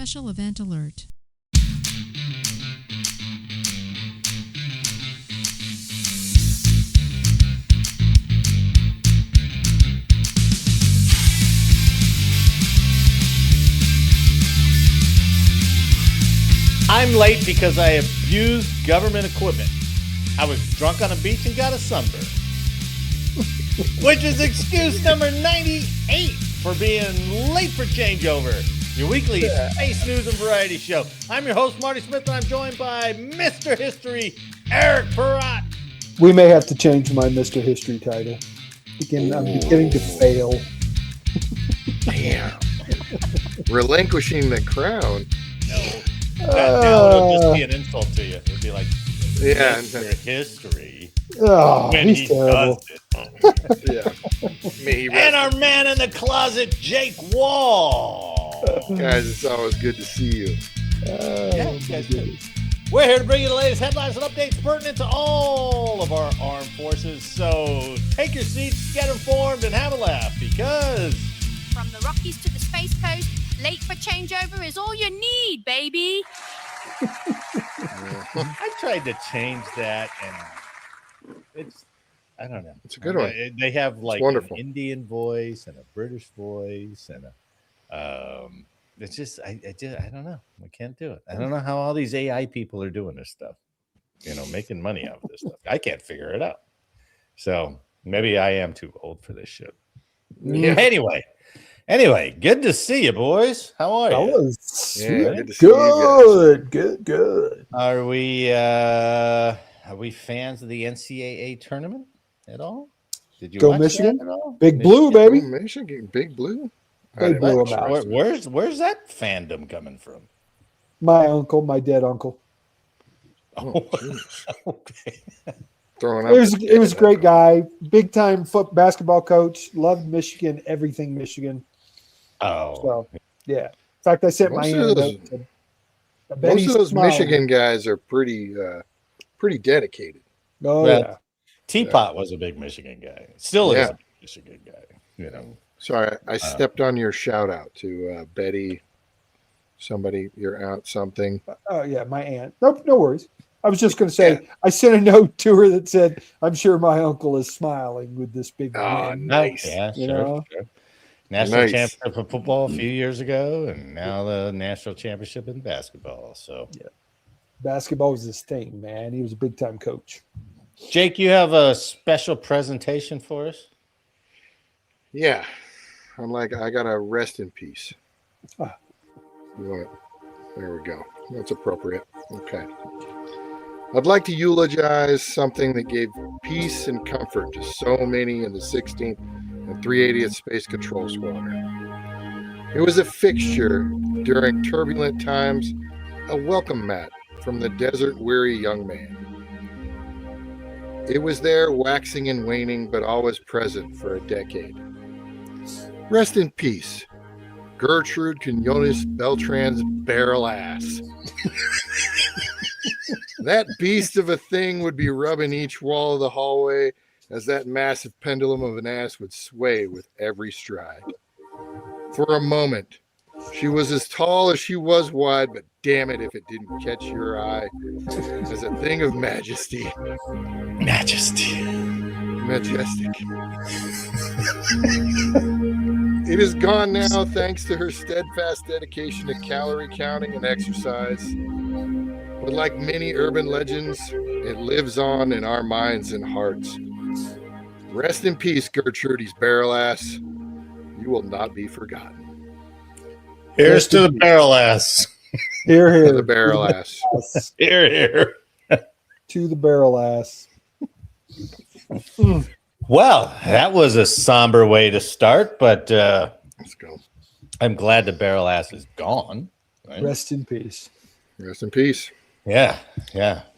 Special Event Alert. I'm late because I abused government equipment. I was drunk on a beach and got a sunburn. Which is excuse number 98 for being late for changeover. Your weekly space news and variety show. I'm your host, Marty Smith, and I'm joined by Mr. History, Eric Perrott. We may have to change my Mr. History title. I'm beginning to fail. Damn. Relinquishing the crown. No. Now it'll just be an insult to you. It'll be like, yeah, Mr. History. Oh, when he's he terrible. does it. Yeah. And our man in the closet, Jake Wall. Guys, it's always good to see you. We're here to bring you the latest headlines and updates pertinent to all of our armed forces. So take your seats, get informed, and have a laugh because from the Rockies to the Space Coast, late for changeover is all you need, baby. I tried to change that, and I don't know. It's a good one. They have like an wonderful Indian voice and a British voice and it's just I don't know. I can't do it. I don't know how all these AI people are doing this stuff. Making money out of this stuff. I can't figure it out. So maybe I am too old for this shit. Yeah. Anyway, good to see you, boys. How are you? Good to see you guys. Good. Are we fans of the NCAA tournament at all? Did you Go watch Michigan? that at all? Big Blue, baby. Michigan, Big Blue. They blew him out. Where's that fandom coming from? My uncle, my dead uncle. Oh, Okay. Throwing He was a great guy. Big time basketball coach. Loved Michigan, everything Michigan. Oh, So, yeah. In fact, I sent Most my of aunt those- a I bet Most he's of those smiling. Michigan guys are pretty dedicated. Oh, Well, yeah. Teapot was a big Michigan guy. Still is Yeah. a big Michigan guy. Sorry, I stepped on your shout out to Betty. Somebody, your aunt, something. Oh, yeah, my aunt. Nope, no worries. I was just going to say, I sent a note to her that said, I'm sure my uncle is smiling with this big win. Nice. Yeah, You sure, know? sure. National Nice. championship of football a few years ago, and now the national championship in basketball. So, Basketball was his thing, man. He was a big time coach. Jake, you have a special presentation for us? Yeah. I got a rest in peace. Ah. You want it? There we go. That's appropriate. Okay. I'd like to eulogize something that gave peace and comfort to so many in the 16th and 380th Space Control Squadron. It was a fixture during turbulent times, a welcome mat from the desert-weary young man. It was there waxing and waning, but always present for a decade. Rest in peace, Gertrude Quinones Beltran's barrel ass. That beast of a thing would be rubbing each wall of the hallway as that massive pendulum of an ass would sway with every stride. For a moment, she was as tall as she was wide, but damn it if it didn't catch your eye as a thing of majesty. Majestic. It is gone now thanks to her steadfast dedication to calorie counting and exercise. But like many urban legends, it lives on in our minds and hearts. Rest in peace, Gertrude's barrel ass. You will not be forgotten. Here's to the barrel ass. Here, here. The barrel ass. Here. To the barrel ass. Well, that was a somber way to start, but Let's go. I'm glad the barrel ass is gone. Right? Rest in peace. Rest in peace. Yeah.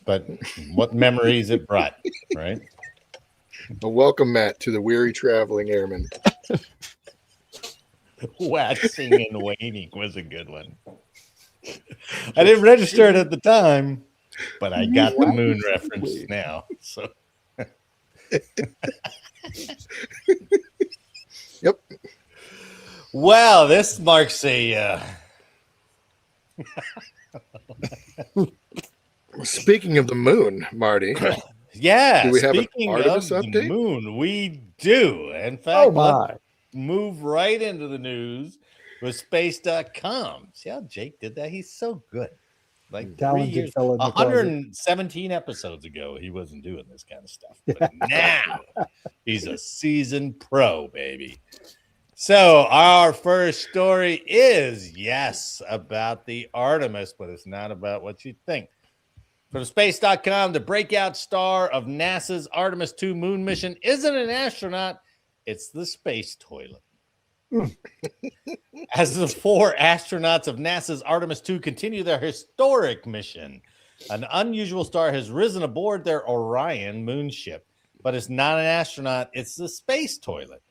But what memories it brought, right? A welcome mat to the weary traveling airman. Waxing and waning was a good one. I didn't register it at the time, but I got the moon reference now. So, Yep. well, this marks a Speaking of the moon, Marty, Yeah, do we have an speaking Artemis of update? the moon, we do. In fact, Oh let's my! move right into the news with space.com. See how Jake did that? He's so good. Like 3 Talented years, fellow in the closet. 117 episodes ago, he wasn't doing this kind of stuff. But now he's a seasoned pro, baby. So our first story is, yes, about the Artemis, but it's not about what you think. From space.com, the breakout star of NASA's Artemis II moon mission isn't an astronaut, it's the space toilet. As the 4 astronauts of NASA's Artemis II continue their historic mission, an unusual star has risen aboard their Orion moonship. But it's not an astronaut, it's the space toilet.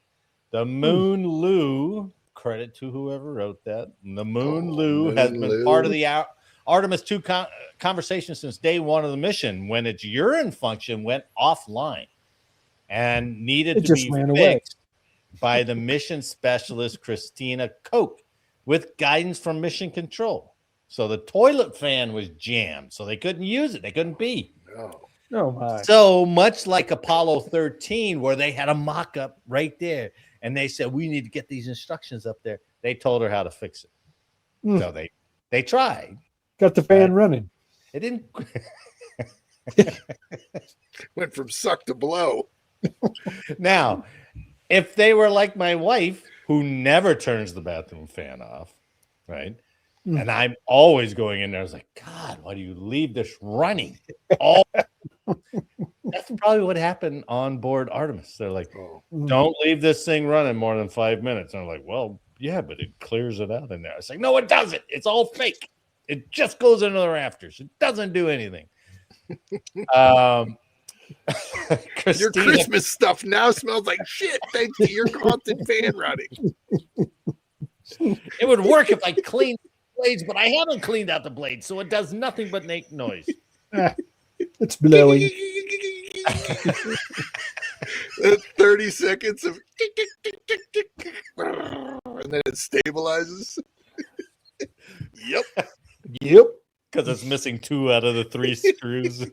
The Moon Lou, credit to whoever wrote that, the Moon Lou has been part of the Artemis II conversation since day one of the mission, when its urine function went offline and needed to be fixed by the mission specialist Christina Koch with guidance from mission control. So the toilet fan was jammed, so they couldn't use it. They couldn't pee. Oh my! So much like Apollo 13, where they had a mock-up right there, and they said, we need to get these instructions up there. They told her how to fix it. So they tried. Got the fan running. It didn't. Went from suck to blow. Now, if they were like my wife, who never turns the bathroom fan off, right? And I'm always going in there. I was like, God, why do you leave this running? That's probably what happened on board Artemis. They're like, don't leave this thing running more than 5 minutes. And I'm like, well, yeah, but it clears it out in there. It's like, no, it doesn't. It's all fake. It just goes into the rafters. It doesn't do anything. Your Christmas stuff now smells like shit thanks to your constant fan running. It would work if I cleaned the blades, but I haven't cleaned out the blades, so it does nothing but make noise. It's blowing. 30 seconds of and then it stabilizes. Yep. Because it's missing 2 out of the 3 screws.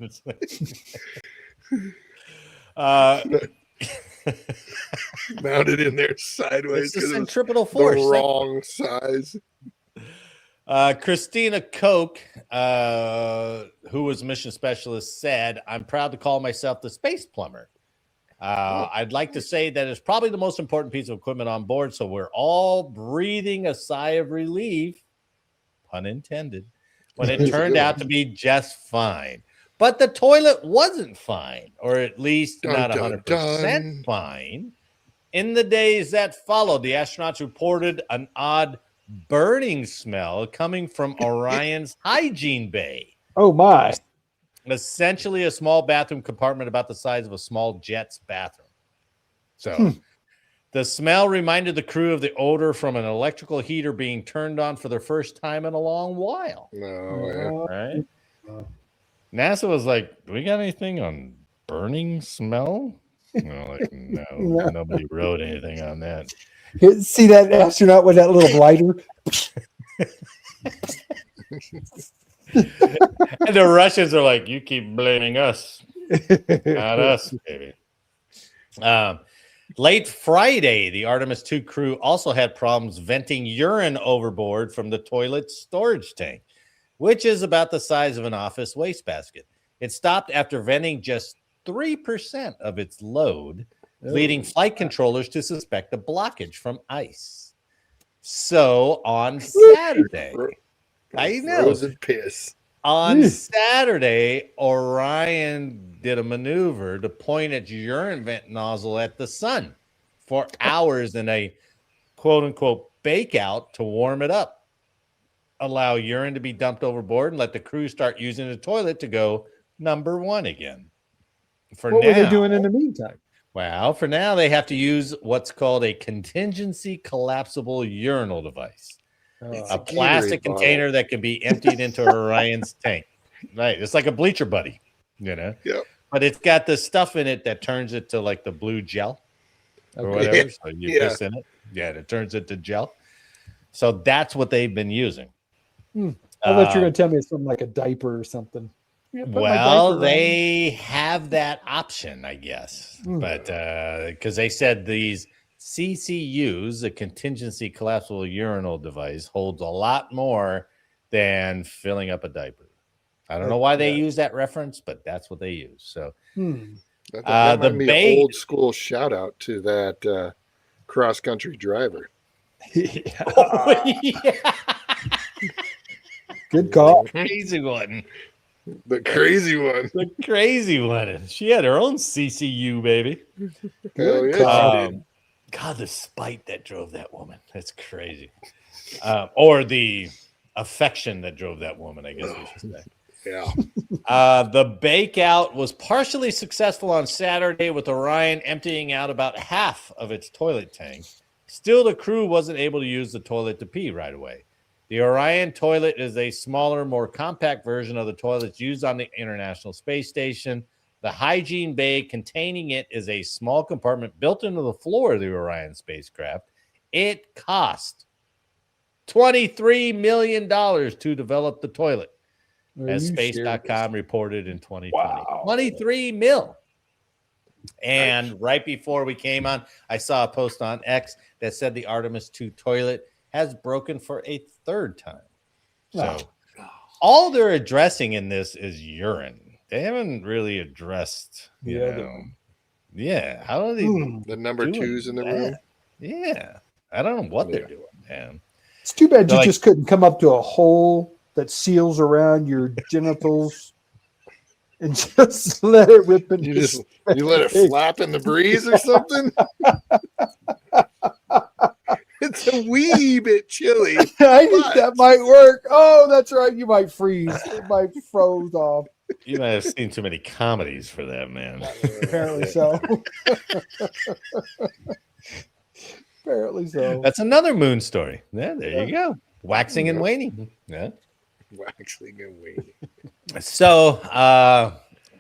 Mounted in there sideways. It's the centripetal force. The wrong size. Christina Koch, who was mission specialist, said, I'm proud to call myself the space plumber. I'd like to say that it's probably the most important piece of equipment on board, so we're all breathing a sigh of relief, pun intended, when it turned out to be just fine. But the toilet wasn't fine, or at least not 100% fine. In the days that followed, the astronauts reported an odd burning smell coming from Orion's hygiene bay. Oh my. Essentially a small bathroom compartment about the size of a small jet's bathroom. So the smell reminded the crew of the odor from an electrical heater being turned on for the first time in a long while. Right? NASA was like, do we got anything on burning smell? Like, no, nobody wrote anything on that. See that astronaut with that little lighter? And the Russians are like, you keep blaming us, not us, baby. Late Friday, the Artemis II crew also had problems venting urine overboard from the toilet storage tank, which is about the size of an office wastebasket. It stopped after venting just 3% of its load, leading flight controllers to suspect a blockage from ice. So on Saturday, I know. Frozen piss. On Saturday, Orion did a maneuver to point its urine vent nozzle at the sun for hours in a quote-unquote bake-out to warm it up, allow urine to be dumped overboard, and let the crew start using the toilet to go number 1 again. What were they doing in the meantime? Well, for now, they have to use what's called a contingency collapsible urinal device. A plastic container that can be emptied into Orion's tank. Right. It's like a bleacher buddy, you know? Yep. But it's got the stuff in it that turns it to like the blue gel or whatever. So you piss in it. Yeah, it turns it to gel. So that's what they've been using. I thought you were going to tell me it's from like a diaper or something. Yeah, put my Well, diaper on. they have that option, I guess. Mm. But because they said these CCUs, the contingency collapsible urinal device, holds a lot more than filling up a diaper. I don't know why they use that reference, but that's what they use. So That the might be bait- an old school shout out to that cross country driver. yeah. Good call. Crazy one. The crazy one. The crazy one. She had her own CCU, baby. Hell yeah, call. she did. God, the spite that drove that woman. That's crazy. Or the affection that drove that woman, I guess we should say. Yeah. The bake out was partially successful on Saturday with Orion emptying out about half of its toilet tank. Still, the crew wasn't able to use the toilet to pee right away. The Orion toilet is a smaller, more compact version of the toilets used on the International Space Station. The hygiene bay containing it is a small compartment built into the floor of the Orion spacecraft. It cost $23 million to develop the toilet, as Space.com reported in 2020. Wow. 23 mil. And right before we came on, I saw a post on X that said the Artemis II toilet has broken for a third time. So all they're addressing in this is urine. They haven't really addressed, you know. Yeah. How do they The number doing twos in the that? room. Yeah. I don't know what they're doing, man. It's too bad So, you like- just couldn't come up to a hole that seals around your genitals and just let it rip into You let it flap in the breeze or something? It's a wee bit chilly. I think that might work. Oh, that's right. You might freeze. It might froze off. You might have seen too many comedies for that, man. Apparently so. Apparently so. That's another moon story. Yeah, there you go. Waxing and waning. Yeah. Waxing and waning. So,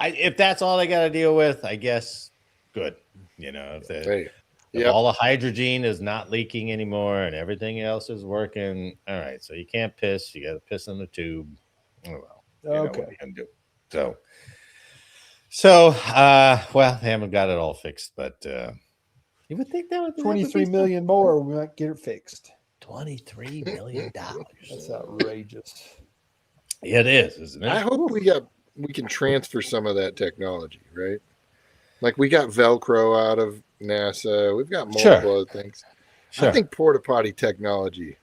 if that's all they got to deal with, I guess good. You know, if all the hydrogen is not leaking anymore and everything else is working, all right. So you can't piss. You got to piss in the tube. Oh well. You know what you can do. So, well, they haven't got it all fixed, but you would think that would 23 million more, we might get it fixed. $23 million. That's outrageous. Yeah, it is, isn't it? I hope we can transfer some of that technology, right? Like we got Velcro out of NASA. We've got multiple other things. Sure. I think porta potty technology,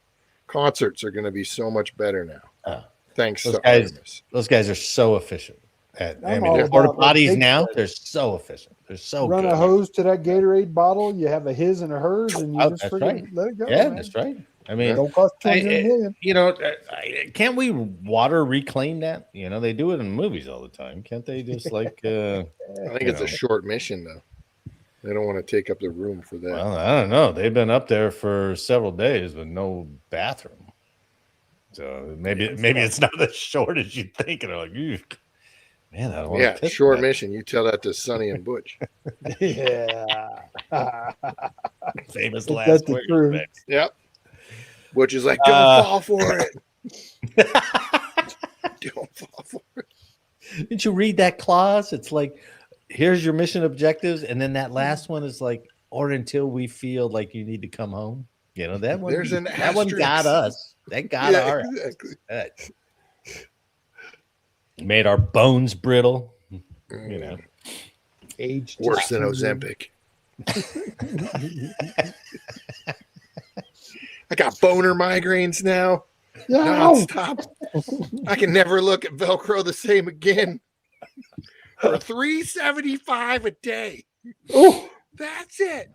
concerts are going to be so much better now. Thanks to Artemis. Those guys are so efficient. I I'm mean, all the porta about what potties they now, said. they're so efficient. They're so Run good. a hose to that Gatorade bottle. You have a his and a hers, and you just that's freaking right. let it go. Yeah, man. that's right. I mean, Don't cost 200 million. you know, can't we water reclaim that? You know, they do it in movies all the time. Can't they just like? I think it's a short mission though. They don't want to take up the room for that. Well, I don't know. They've been up there for several days with no bathroom. So maybe it's not as short as you think. And they're like, "Eek. Man, I don't want to piss short that." mission. You tell that to Sonny and Butch. Yeah. Famous If last that's the words. truth. man. Yep. Butch is like, don't fall for it. Don't fall for it. Didn't you read that clause? It's like, here's your mission objectives, and then that last one is like, or until we feel like you need to come home. You know that one. There's an that one asterisk. got us. That got our exactly. made our bones brittle. You know, Age Worse than Ozempic. I got boner migraines now. No. Stop. I can never look at Velcro the same again. For $3.75 a day. Oh, That's it.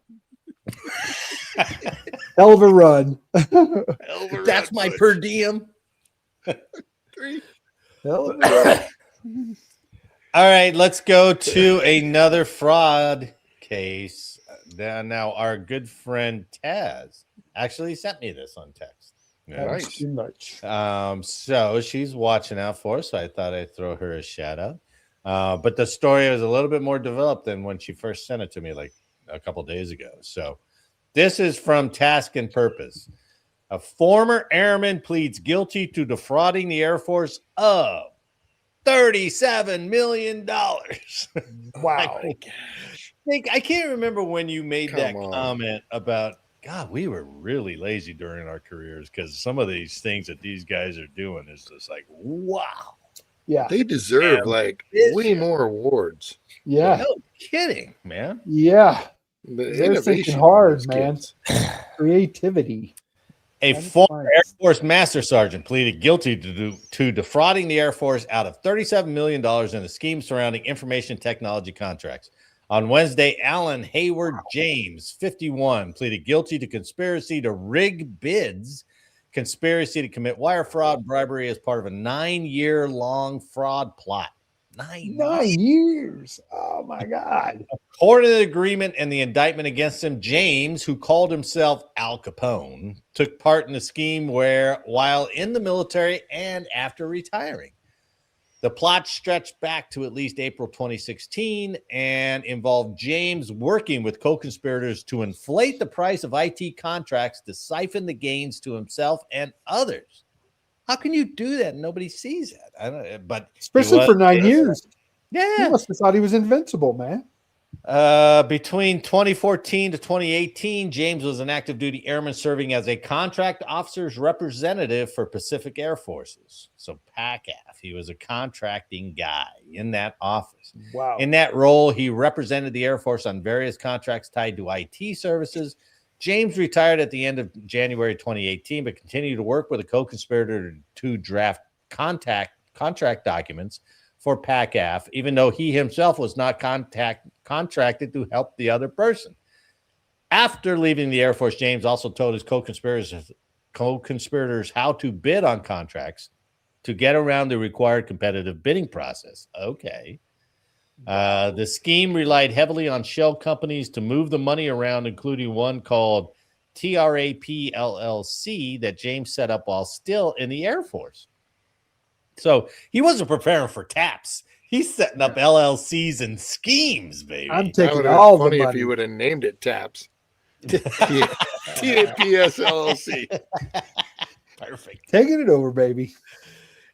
hell of a run. that's my per diem. Hell of a run. All right, let's go to another fraud case. Now, our good friend Taz actually sent me this on text. That was Nice. too much. So she's watching out for us, so I thought I'd throw her a shout out. But the story is a little bit more developed than when she first sent it to me like a couple days ago. So this is from Task and Purpose. A former airman pleads guilty to defrauding the Air Force of $37 million. Wow. I can't remember when you made Come that on. comment about, God, we were really lazy during our careers because some of these things that these guys are doing is just like, wow. Yeah. They deserve like way more awards. Yeah. No kidding, man. Yeah. The They're innovation thinking on hard, these man. kids. Creativity. A That's former nice. Air Force Master Sergeant pleaded guilty to defrauding the Air Force out of $37 million in a scheme surrounding information technology contracts. On Wednesday, Alan Hayward James, 51, pleaded guilty to conspiracy to rig bids, conspiracy to commit wire fraud, and bribery as part of a 9-year-long fraud plot. 9 years. Oh my God. According to the agreement and the indictment against him, James, who called himself Al Capone, took part in the scheme while in the military and after retiring. The plot stretched back to at least April 2016 and involved James working with co-conspirators to inflate the price of IT contracts to siphon the gains to himself and others. How can you do that and nobody sees that? I don't. But Especially for 9 years. He Yeah. must have thought he was invincible, man. Between 2014 to 2018, James was an active duty airman serving as a contract officer's representative for Pacific Air Forces. So PACAF, he was a contracting guy in that office. Wow. In that role, he represented the Air Force on various contracts tied to IT services. James retired at the end of January 2018, but continued to work with a co-conspirator to draft contract documents for PACAF, even though he himself was not contracted to help the other person. After leaving the Air Force, James also told his co-conspirators how to bid on contracts to get around the required competitive bidding process. Okay. The scheme relied heavily on shell companies to move the money around, including one called TRAP LLC that James set up while still in the Air Force. So he wasn't preparing for TAPS. He's setting up LLCs and schemes, baby. I'm That taking would have all been funny the if money. you would have named it TAPS. TAPS LLC. Perfect. Taking it over, baby.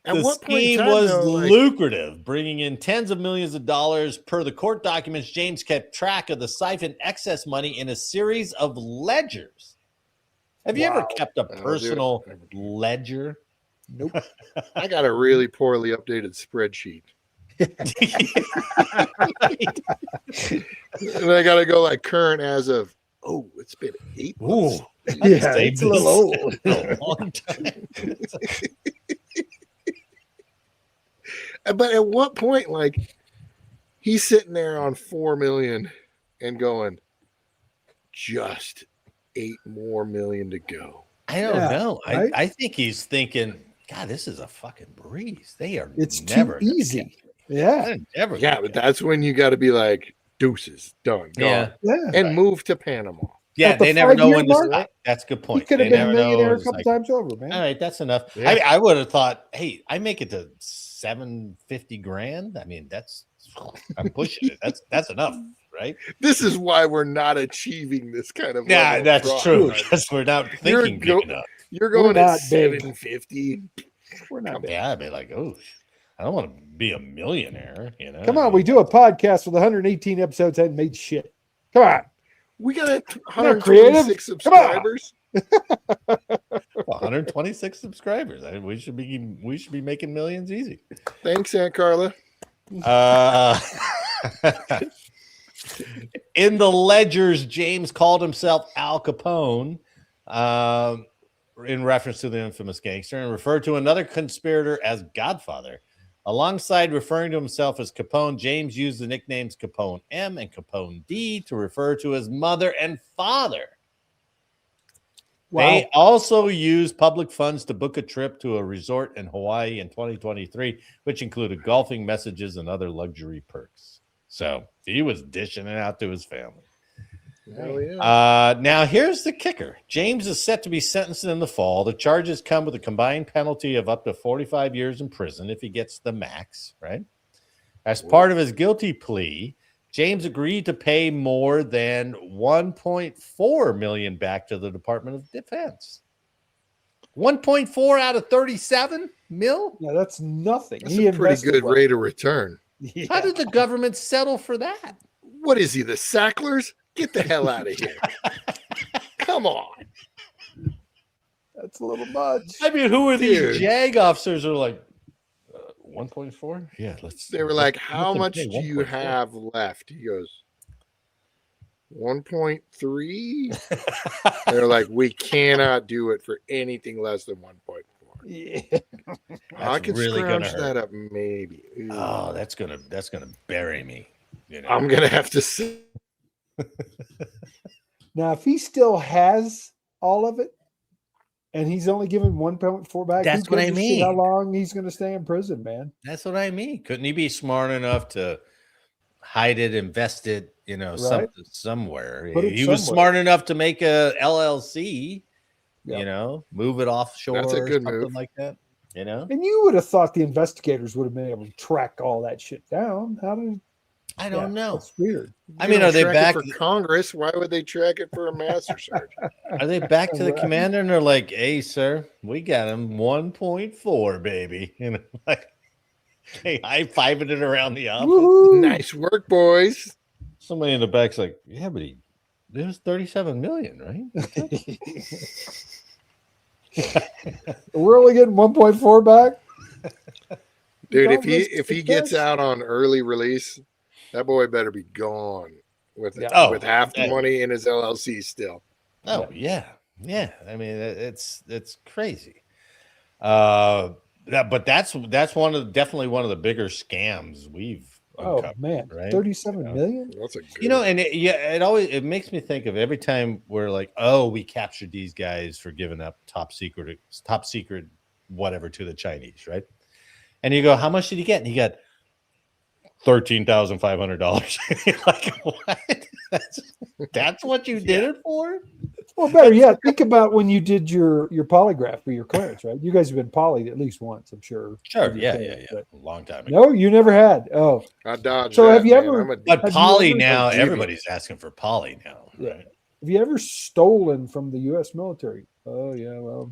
At The what point in scheme time, was though, like, lucrative, bringing in tens of millions of dollars. Per the court documents, James kept track of the siphoned excess money in a series of ledgers. Have you ever Wow. kept a personal ledger? Nope. I got a really poorly updated spreadsheet. And I got to go like current as of, it's been 8 months. Ooh, Yeah, it's a little old. A long time. But at what point, like, he's sitting there on 4 million and going, just 8 more million to go. I don't know. right? I think he's thinking, God, this is a fucking breeze. They are It's never too gonna easy. catch me. Yeah. They're never Yeah, gonna but catch that's when you got to be like, deuces, done, gone. Yeah. Yeah. And move to Panama. Yeah, At the they never know 5-year when to mark, stop. That's a good He point. could have They been a never know millionaire when a it's couple like, times over, man. all right, that's enough. Yeah. I would have thought, hey, I make it to 750 grand. I mean, I'm pushing it. That's enough, right? This is why we're not achieving this kind of Yeah, level of that's fraud, true. right? Because we're not You're thinking go- big enough. You're going We're at not big. 750. We're not big. Yeah, I'd be like, oh, I don't want to be a millionaire. You know, Come on, we do a podcast with 118 episodes, hadn't made shit. Come on. We got Not creative. 126 Come on. subscribers. 126 subscribers. We should be making millions easy. Thanks, Aunt Carla. In the ledgers, James called himself Al Capone, in reference to the infamous gangster, and referred to another conspirator as Godfather. Alongside referring to himself as Capone, James used the nicknames Capone M and Capone D to refer to his mother and father. Wow. They also used public funds to book a trip to a resort in Hawaii in 2023, which included golfing, messages, and other luxury perks. So he was dishing it out to his family. Hell yeah. Now, here's the kicker. James is set to be sentenced in the fall. The charges come with a combined penalty of up to 45 years in prison if he gets the max, right? As part of his guilty plea, James agreed to pay more than $1.4 million back to the Department of Defense. 1.4 out of 37 mil? Yeah, that's nothing. That's He a pretty invested good well. rate of return. Yeah. How did the government settle for that? What is he, the Sacklers? Get the hell out of here. Come on. That's a little much. I mean, who are these Dude. JAG officers who are like 1.4? Yeah, let's. They were like, how let them much pay do you 1.4. have left? He goes, 1.3. They're like, we cannot do it for anything less than 1.4. Yeah. I That's can really gonna scrounge hurt. that up, maybe. Ooh. Oh, that's gonna bury me. You know? I'm gonna have to see. Now, if he still has all of it, and he's only given 1.4 back, That's who what I gives a shit how mean. long he's going to stay in prison, man? That's what I mean. Couldn't he be smart enough to hide it, invest it, Right. something somewhere? Put it He was somewhere. smart enough to make a LLC, Yep. move it offshore That's a or good something move. like that. And you would have thought the investigators would have been able to track all that shit down. How did? I don't know. That's weird. I You mean, don't are they track back? it for Congress? Why would they track it for a master sergeant? Are they back to the Right. commander and they're like, "Hey, sir, we got him 1.4, baby." Like, hey, high-fiving it around the office. Woohoo! Nice work, boys. Somebody in the back's like, "Yeah, but there's 37 million, right?" We're only getting 1.4 back. Dude, Don't miss if the he gets test. out on early release, that boy better be gone with Yeah. Oh, with half the yeah. money in his LLC still. Oh yeah. I mean, it's crazy. But that's definitely one of the bigger scams we've Oh uncovered, man, right? 37 million. That's a good And it makes me think of every time we're like, oh, we captured these guys for giving up top secret whatever to the Chinese, right? And you go, how much did he get? And he got $13,500. Like, what? That's what you did it for? Well, better yet, think about when you did your polygraph for your clearance, right? You guys have been polyed at least once, I'm sure. Sure, with your yeah. clearance, but- A long time ago. No, you never had. Oh, I dodged So that, have you man. ever- I'm a But Have you poly ever- now, Oh, everybody's asking for poly now. Yeah. Right? have you ever stolen from the U.S. military? Oh yeah, well,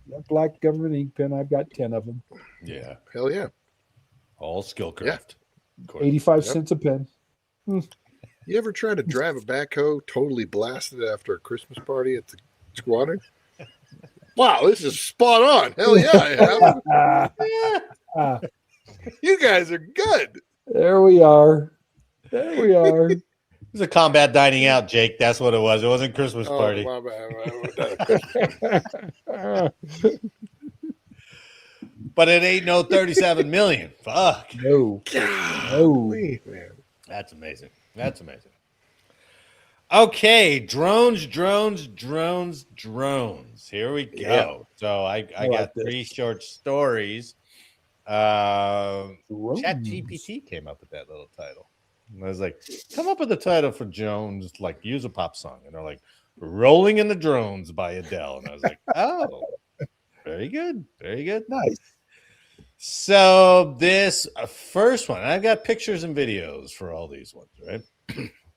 that black government ink pen, I've got 10 of them. Yeah. hell yeah. All skill Yeah. craft. Of course. 85 Yep. cents a pen. You ever try to drive a backhoe totally blasted after a Christmas party at the squadron? Wow, this is spot on. Hell yeah, I have. Ah, You guys are good. there we are. There we are. It was a combat dining out, Jake. That's what it was. It wasn't Christmas party. Oh, my bad. But it ain't no 37 million. Fuck. No. Golly, man. That's amazing. Okay, drones. Here we go. Yeah. So I like got this. 3 short stories. Drones. ChatGPT came up with that little title. And I was like, come up with a title for Jones, like use a pop song. And they're like, Rolling in the Drones by Adele. And I was like, oh, very good. Nice. So this first one, I've got pictures and videos for all these ones, right?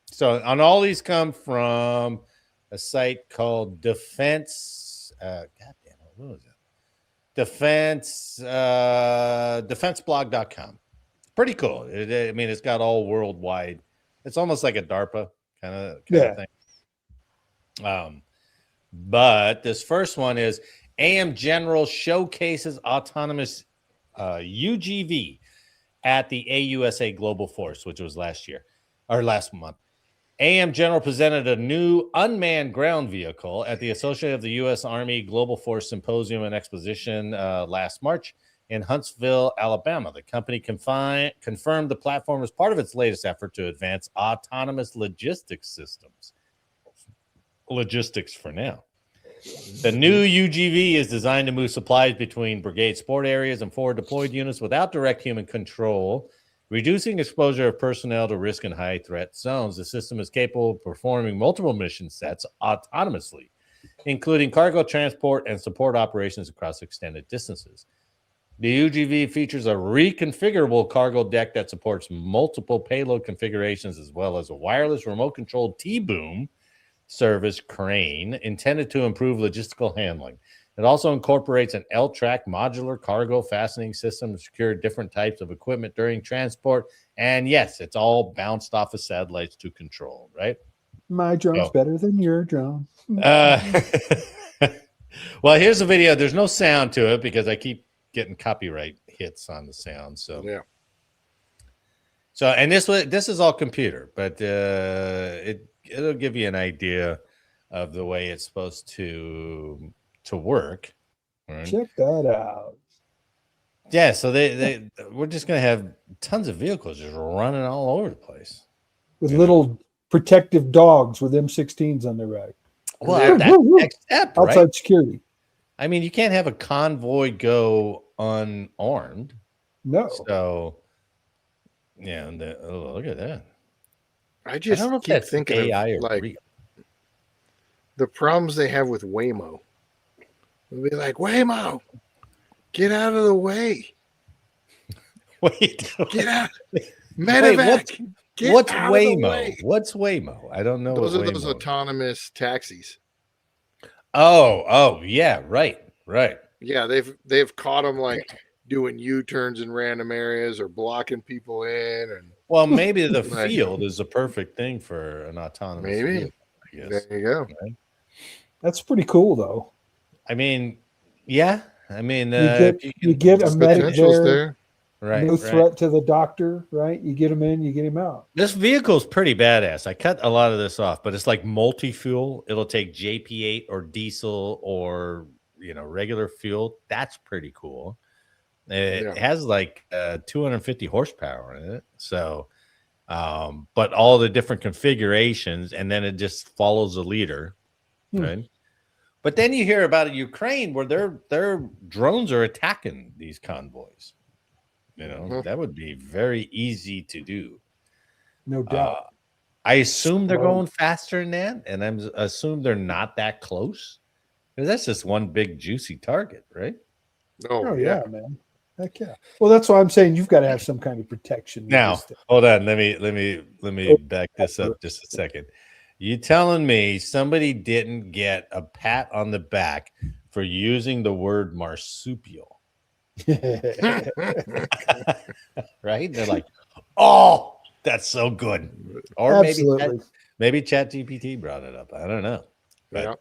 So on all these come from a site called Defense. God damn it, what was it? Defenseblog.com. Pretty cool. It's got all worldwide. It's almost like a DARPA kind of thing. But this first one is AM General showcases autonomous UGV at the AUSA Global Force, which was last month. AM General presented a new unmanned ground vehicle at the Association of the U.S. Army Global Force Symposium and Exposition last March in Huntsville, Alabama. The company confirmed the platform as part of its latest effort to advance autonomous logistics systems. Logistics for now. The new UGV is designed to move supplies between brigade support areas and forward deployed units without direct human control, reducing exposure of personnel to risk in high threat zones. The system is capable of performing multiple mission sets autonomously, including cargo transport and support operations across extended distances. The UGV features a reconfigurable cargo deck that supports multiple payload configurations, as well as a wireless remote-controlled T-boom service crane intended to improve logistical handling. It also incorporates an L-track modular cargo fastening system to secure different types of equipment during transport. And yes, it's all bounced off of satellites to control, right? My drone's better than your drone. Well, here's a video. There's no sound to it because I keep getting copyright hits on the sound. So Yeah. So, and this is all computer, but it'll give you an idea of the way it's supposed to work. Right? Check that out. Yeah, so we're just gonna have tons of vehicles just running all over the place with little protective dogs with M16s on their right. Well, that's the next step, right? Outside security. I mean, you can't have a convoy go unarmed. No. So, yeah, look at that. I don't know if keep thinking AI of like the problems they have with Waymo. They'll be like, Waymo, get out of the way. Wait, get out. Medevac. What's Waymo? What's Waymo? I don't know. Those are those autonomous taxis. Oh, yeah, right. Yeah, they've caught them like doing U-turns in random areas or blocking people in. And well, maybe the field is the perfect thing for an autonomous. Maybe. Field, I guess. There you go. Right? That's pretty cool, though. I mean, yeah. I mean, you get a medic there. Right. No threat to the doctor, right? You get him in, you get him out. This vehicle is pretty badass. I cut a lot of this off, but it's like multi-fuel. It'll take JP8 or diesel or regular fuel. That's pretty cool. It has like 250 horsepower in it. So, but all the different configurations, and then it just follows a leader, right? But then you hear about Ukraine where their drones are attacking these convoys. That would be very easy to do. No doubt. I assume they're going faster than that, and I assume they're not that close. Because that's just one big juicy target, right? Oh yeah, man. Heck yeah. Well, that's why I'm saying you've got to have some kind of protection. Now, hold on. Let me back this up just a second. You telling me somebody didn't get a pat on the back for using the word marsupial? Right? They're like, oh, that's so good. Or maybe ChatGPT brought it up. I don't know. But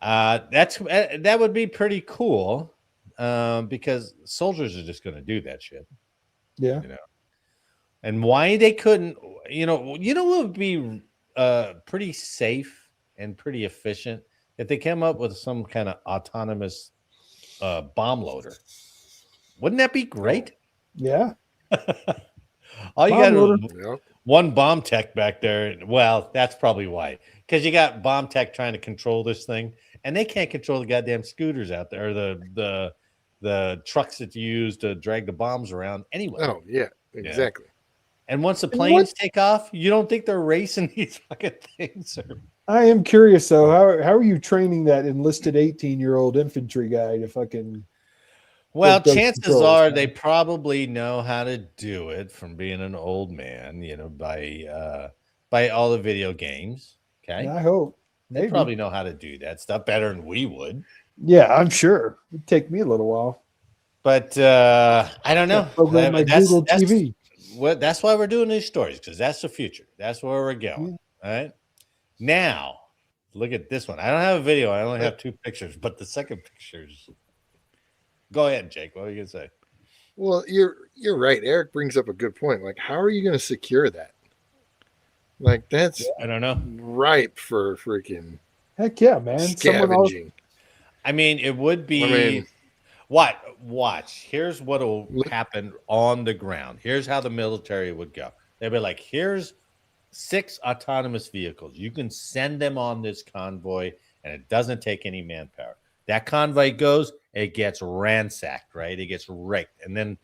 that would be pretty cool because soldiers are just going to do that shit. Yeah. And why they couldn't, what would be pretty safe and pretty efficient if they came up with some kind of autonomous bomb loader. Wouldn't that be great? Yeah. All you got is one bomb tech back there. Well, that's probably why. Because you got bomb tech trying to control this thing, and they can't control the goddamn scooters out there, or the trucks that you use to drag the bombs around anyway. Oh, yeah, exactly. And once the planes take off, you don't think they're racing these fucking things? I am curious, though. How are you training that enlisted 18-year-old infantry guy to fucking... Well, chances are they probably know how to do it from being an old man, by all the video games. Okay, I hope they probably know how to do that stuff better than we would. Yeah, I'm sure it'd take me a little while, but I don't know. That's why we're doing these stories, because that's the future. That's where we're going. All right. Now, look at this one. I don't have a video. I only have 2 pictures, but the second pictures. Go ahead, Jake. What are you gonna say? Well, you're right. Eric brings up a good point. Like, how are you going to secure that? Like, that's I don't know. Ripe for freaking heck yeah, man. Scavenging. I mean, it would be watch. Here's what will happen on the ground. Here's how the military would go. They'd be like, here's 6 autonomous vehicles. You can send them on this convoy, and it doesn't take any manpower. That convoy goes, it gets ransacked, right? It gets wrecked. And then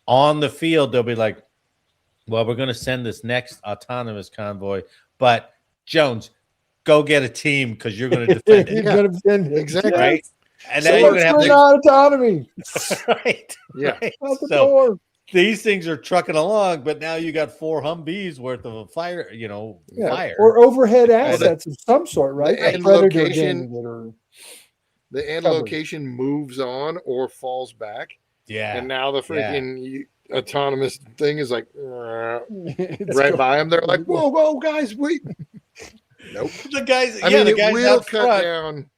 on the field, they'll be like, well, we're going to send this next autonomous convoy, but Jones, go get a team because you're going to defend it. You're going to defend it. Exactly. Right? And so then you're going to have autonomy. Right. Yeah. Right. Out the door. These things are trucking along, but now you got 4 Humvees worth of fire, fire. Or overhead assets of some sort, right? And the end Covered. location moves on or falls back. Yeah. And now the freaking autonomous thing is like It's right going- by them. They're like, whoa, guys, wait. Nope. The guys, I mean, the it guys will out cut front. down.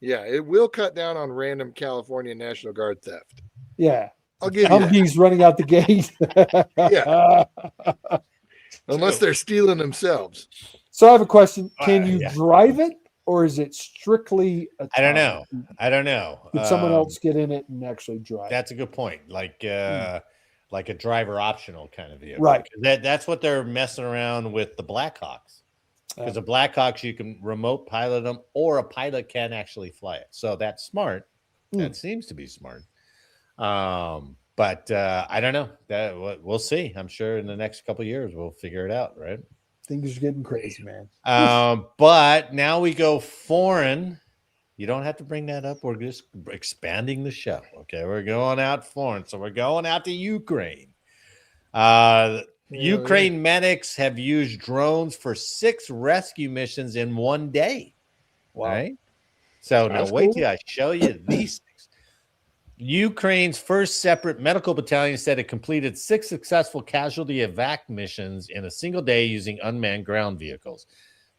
Yeah, it will cut down on random California National Guard theft. Yeah. I'll give you that. Humvees running out the gate. Yeah. Unless they're stealing themselves. So I have a question. Can you Yeah. drive it, or is it strictly I don't know. autonomous? I don't know. Could someone else get in it and actually drive? That's a good point. Like a driver optional kind of vehicle. Right. That's what they're messing around with the Blackhawks. Because the Blackhawks, you can remote pilot them, or a pilot can actually fly it. So that's smart. That seems to be smart. But I don't know. We'll see. I'm sure in the next couple of years we'll figure it out, right? Things are getting crazy, man. But now we go foreign. You don't have to bring that up. We're just expanding the show. Okay, we're going out foreign. So we're going out to Ukraine. Ukraine medics have used drones for 6 rescue missions in one day. Wow. Right? So now That's wait cool. till I show you these things. Ukraine's first separate medical battalion said it completed 6 successful casualty evac missions in a single day using unmanned ground vehicles.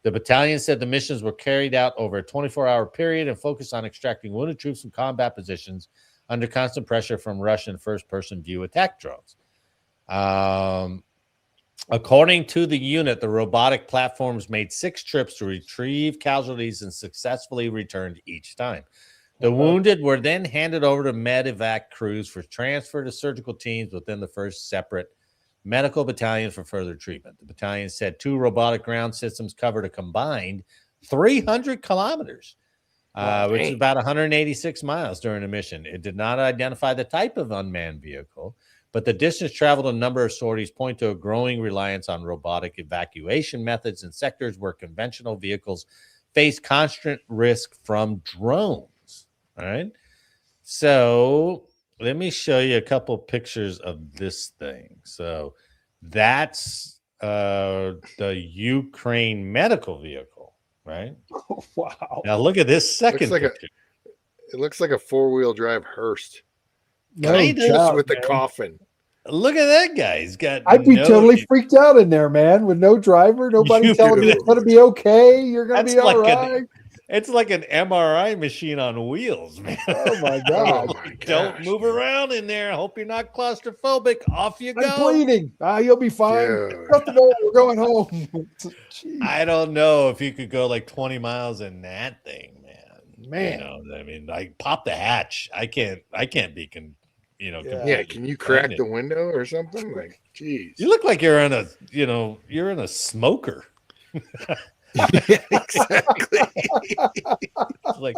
The battalion said the missions were carried out over a 24-hour period and focused on extracting wounded troops from combat positions under constant pressure from Russian first-person view attack drones. According to the unit, the robotic platforms made 6 trips to retrieve casualties and successfully returned each time. The wounded were then handed over to medevac crews for transfer to surgical teams within the first separate medical battalion for further treatment. The battalion said 2 robotic ground systems covered a combined 300 kilometers, which is about 186 miles during the mission. It did not identify the type of unmanned vehicle, but the distance traveled and number of sorties point to a growing reliance on robotic evacuation methods in sectors where conventional vehicles face constant risk from drones. All right. So let me show you a couple pictures of this thing. So that's the Ukraine medical vehicle, right? Wow. Now look at this second picture. It looks like a 4-wheel drive Hearst. No Kind of, doubt, With the man. coffin. Look at that guy. He's got. I'd be totally freaked out in there, man, with no driver, nobody You telling me would. it's going to be okay. You're going to That's be all like right. It's like an MRI machine on wheels, man. Oh my Oh God. my Don't gosh, move dude. around in there. I hope you're not claustrophobic. Off you I'm go. bleeding. You'll be fine. Dude. Shut the door. We're going home. Jeez. I don't know if you could go like 20 miles in that thing, man. Man. You know, I mean, like pop the hatch. I can't be Yeah, can you crack the window or something? Like, geez. You look like you're in a smoker. Exactly. It's like,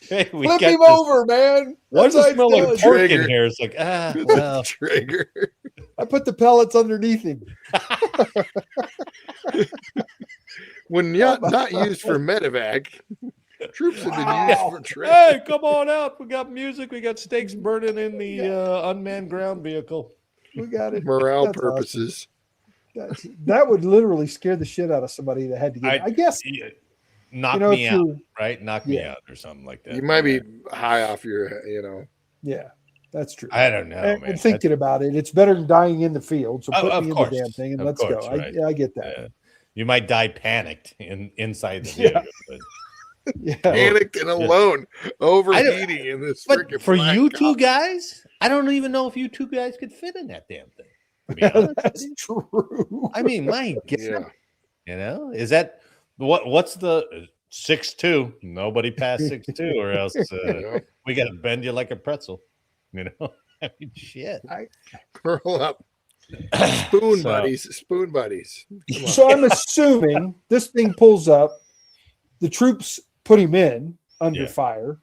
hey, we Flip got him this- over, man. Why does That's it smell how I like do it. pork in Trigger. here? It's like, well, Trigger. I put the pellets underneath him. When not used for medevac, troops have been used for training. hey, come on out. We got music. We got steaks burning in the unmanned ground vehicle. We got it. Morale That's purposes. That would literally scare the shit out of somebody that had to get. I guess Knock if me out, you- right? Knock me Yeah. out or something like that. You might be high off your, Yeah, that's true. I don't know, and, man. and thinking about it, it's better than dying in the field. So Oh, put of me in course. the damn thing and Of let's course, go. right. I get that. Yeah. You might die panicked inside the Yeah. vehicle. But, Yeah. panicked and alone, overheating in this but freaking for black you two coffin. guys, I don't even know if you two guys could fit in that damn thing. To be honest with That's you. true. I mean, my God, Yeah. is that what's the 6'2"? Nobody past 6'2", or else Yeah. we got to bend you like a pretzel. I mean, shit. Curl up. Spoon So- buddies. Spoon buddies. Come on. So I'm assuming this thing pulls up, the troops put him in under Yeah. fire,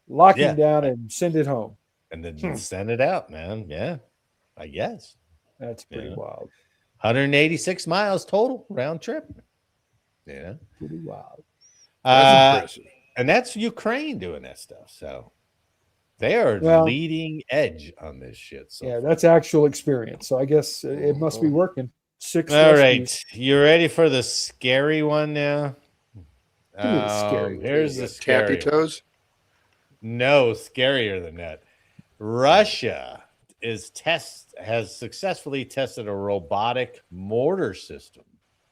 lock Yeah. him down, and send it home. And then send it out, man. Yeah, I guess. That's pretty Yeah. wild. 186 miles total round trip. Yeah. Pretty wild. That's impressive. And that's Ukraine doing that stuff. So they are Well- leading edge on this shit. So Yeah, that's actual experience. So I guess it must be working. 6 all rescues. right. You ready for the scary one now? Give me the scary one. Here's the Tappy scary one. toes. No, scarier than that. Russia has successfully tested a robotic mortar system.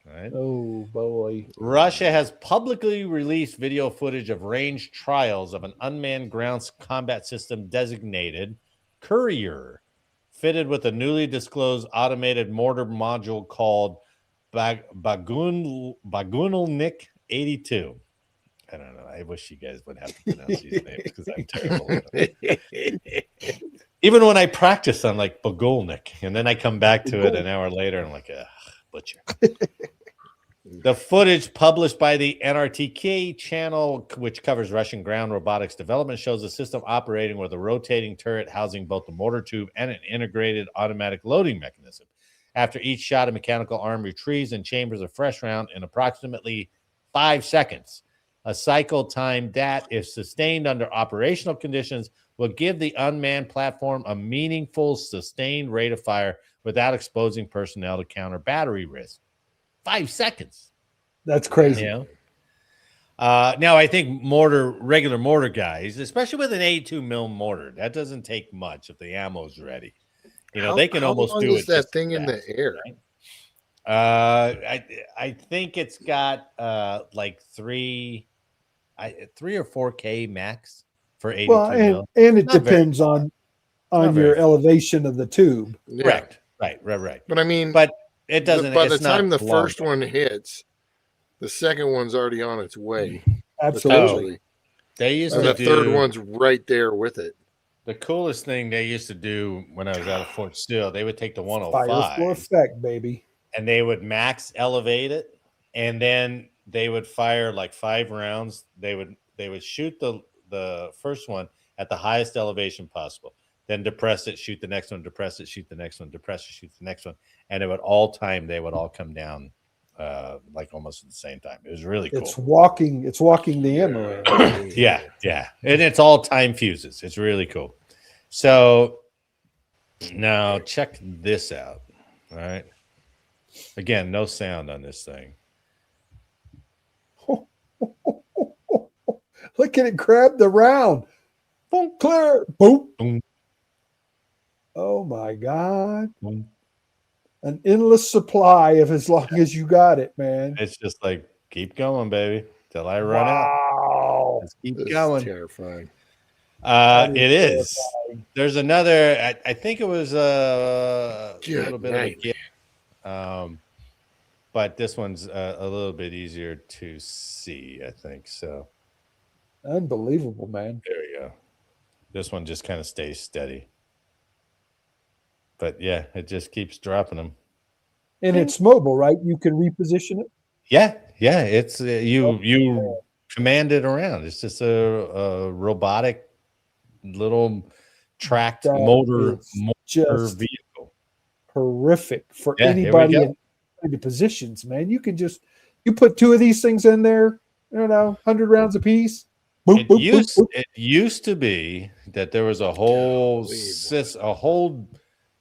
Right? Oh boy. Russia has publicly released video footage of range trials of an unmanned ground combat system designated Courier, fitted with a newly disclosed automated mortar module called Bagunalnik 82. I don't know. I wish you guys would have to pronounce these names because I'm terrible at them. Even when I practice, I'm like Bagulnik, and then I come back to it an hour later and I'm like, butcher. The footage published by the NRTK channel, which covers Russian ground robotics development, shows the system operating with a rotating turret housing both the mortar tube and an integrated automatic loading mechanism. After each shot, a mechanical arm retrieves and chambers a fresh round in approximately 5 seconds. A cycle time that, if sustained under operational conditions, will give the unmanned platform a meaningful, sustained rate of fire without exposing personnel to counter battery risk. 5 seconds. That's crazy. You know? Now, I think regular mortar guys, especially with an 82 mil mortar, that doesn't take much if the ammo's ready. You know, they can almost long do is it. That thing in the air. Right? I think it's got like 3 or 4K max for 82 mil. And it depends on your elevation of the tube. Yeah. Correct. Right. But I mean, it doesn't. By the time the first one hits, the second one's already on its way. Absolutely. They used and to the third one's right there with it. The coolest thing they used to do when I was out of Fort Steele, they would take the 105 fire for effect, baby, and they would max elevate it, and then they would fire like 5 rounds. They would shoot the first one at the highest elevation possible, then depress it, shoot the next one, depress it, shoot the next one, depress it, shoot the next one, and it would all come down like almost at the same time. It was really cool. It's walking the ammo. Yeah, and it's all time fuses. It's really cool. So now check this out. All right. Again, no sound on this thing. Look at it grab the round. Boom, clear. Boom. Boom. Oh my God. Boom. An endless supply of as long as you got it, man. It's just like, keep going, baby, till I run out. Let's keep going. Terrifying. It is. There's another. I think it was a little bit of a gift. But this one's a little bit easier to see, I think. So unbelievable, man. There you go. This one just kind of stays steady. But yeah, it just keeps dropping them. And it's mobile, right? You can reposition it. Yeah. It's you command it around. It's just a robotic little tracked motor vehicle. Horrific for anybody in the positions, man. You put 2 of these things in there, 100 rounds apiece. It used to be that there was a whole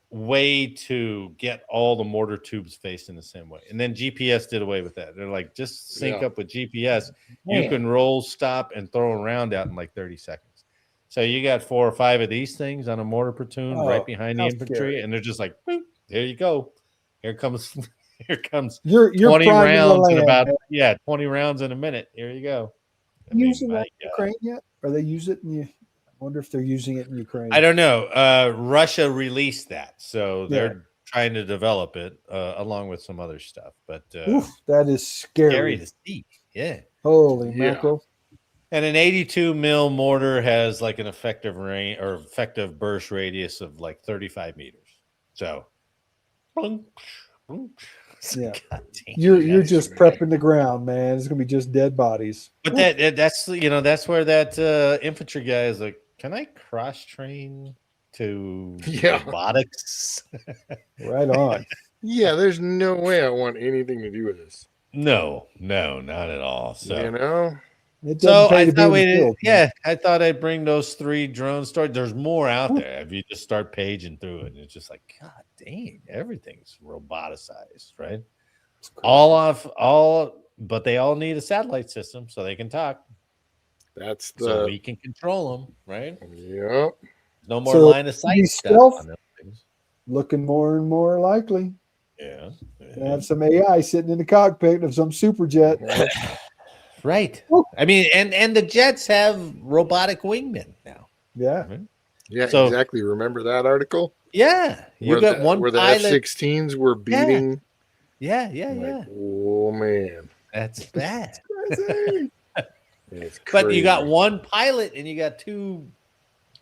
way to get all the mortar tubes facing the same way, and then GPS did away with that. They're like, just sync up with GPS. Man. You can roll, stop, and throw a round out in like 30 seconds. So you got 4 or 5 of these things on a mortar platoon right behind the infantry, and they're just like, boop, there you go. Here comes you're 20 rounds in about 20 rounds in a minute. Here you go. Using that in Ukraine yet? Or they use it in I wonder if they're using it in Ukraine. I don't know. Russia released that, so they're trying to develop it along with some other stuff. But that is scary to see. Yeah. Holy mackerel. And an 82 mil mortar has like an effective range or effective burst radius of like 35 meters. So, you're just prepping the ground, man. It's gonna be just dead bodies. But that's where that infantry guy is like, can I cross train to robotics? Right on. Yeah, there's no way I want anything to do with this. No, not at all. So I thought I'd bring those 3 drone stories. There's more out there. If you just start paging through it, it's just like, God dang, everything's roboticized, right? But they all need a satellite system so they can talk. That's so we can control them, right? Yep. No more line of sight stuff on those things. Looking more and more likely. Yeah. Have some AI sitting in the cockpit of some super jet. Right. I mean, and the jets have robotic wingmen now. Yeah. Right? Yeah, So, exactly. Remember that article? Yeah. You got one where the pilot. F-16s were beating. Yeah. Oh, man. That's bad. It's crazy. But you got one pilot and you got two